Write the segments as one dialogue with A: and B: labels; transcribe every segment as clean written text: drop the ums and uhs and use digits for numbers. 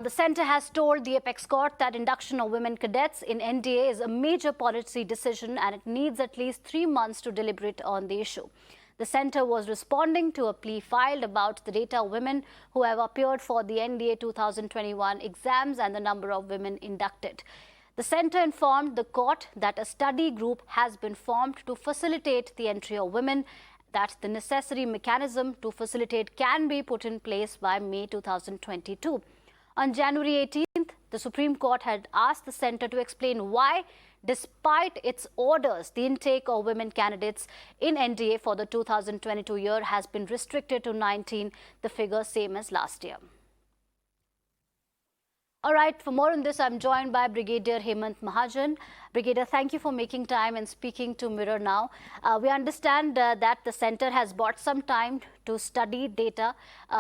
A: The centre has told the Apex Court that induction of women cadets in NDA is a major policy decision and it needs at least 3 months to deliberate on the issue. The centre was responding to a plea filed about the data of women who have appeared for the NDA 2021 exams and the number of women inducted. The centre informed the court that a study group has been formed to facilitate the entry of women, that the necessary mechanism to facilitate can be put in place by May 2022. On January 18th, the Supreme Court had asked the centre to explain why, despite its orders, the intake of women candidates in NDA for the 2022 year has been restricted to 19, the figure same as last year. All right, for more on this, I'm joined by Brigadier Hemant Mahajan. Brigadier, thank you for making time and speaking to Mirror Now. We understand that the centre has bought some time to study data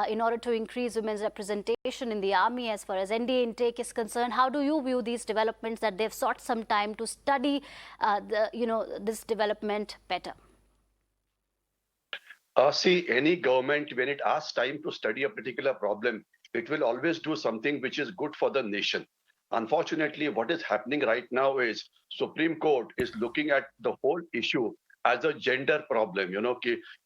A: in order to increase women's representation in the army as far as NDA intake is concerned. How do you view these developments that they've sought some time to study this development better?
B: See, any government, when it asks time to study a particular problem, it will always do something which is good for the nation. Unfortunately, what is happening right now is Supreme Court is looking at the whole issue as a gender problem,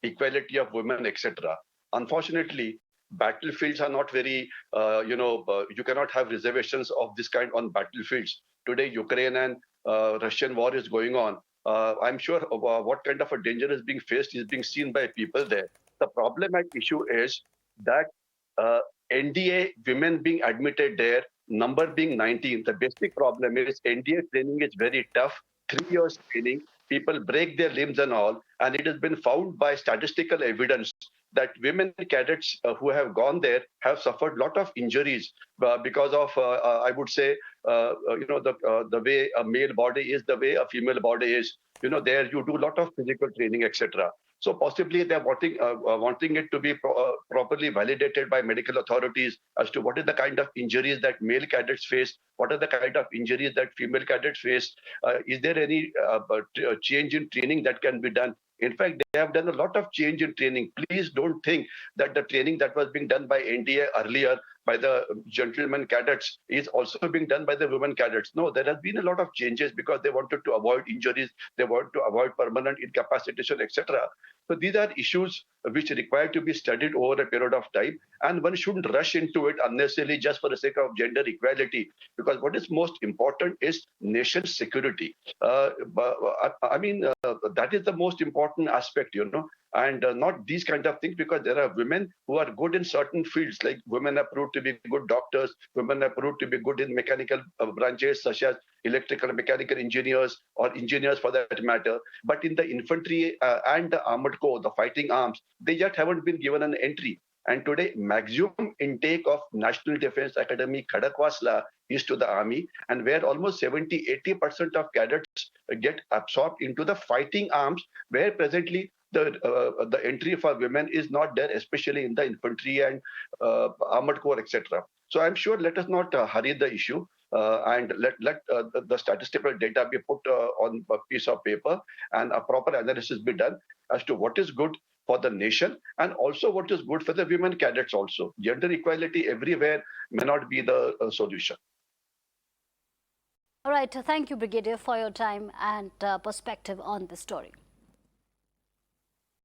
B: equality of women, etc. Unfortunately, battlefields are not very, you cannot have reservations of this kind on battlefields. Today, Ukraine and Russian war is going on. I'm sure what kind of a danger is being faced is being seen by people there. The problem at issue is that NDA women being admitted there, number being 19. The basic problem is NDA training is very tough, 3 years training, people break their limbs and all, and it has been found by statistical evidence that women cadets who have gone there have suffered a lot of injuries because of, I would say, the way a male body is, the way a female body is. There you do a lot of physical training, etc. So possibly they're wanting it to be properly validated by medical authorities as to what is the kind of injuries that male cadets face, what are the kind of injuries that female cadets face. Is there any change in training that can be done? In fact, they have done a lot of change in training. Please don't think that the training that was being done by NDA earlier by the gentlemen cadets is also being done by the women cadets. No, there has been a lot of changes because they wanted to avoid injuries, they wanted to avoid permanent incapacitation, etc. So these are issues which require to be studied over a period of time, and one shouldn't rush into it unnecessarily just for the sake of gender equality, because what is most important is nation security. That is the most important aspect, and not these kind of things, because there are women who are good in certain fields, like women are proved to be good doctors, women are proved to be good in mechanical branches such as electrical and mechanical engineers or engineers for that matter. But in the infantry and the armored corps, the fighting arms, they yet haven't been given an entry. And today, maximum intake of National Defense Academy Khadakwasla is to the army, and where almost 70-80% of cadets get absorbed into the fighting arms, where presently the entry for women is not there, especially in the infantry and armored corps, etc. So I'm sure let us not hurry the issue and let the statistical data be put on a piece of paper and a proper analysis be done as to what is good for the nation and also what is good for the women cadets also. Gender equality everywhere may not be the solution.
A: All right. Thank you, Brigadier, for your time and perspective on the story.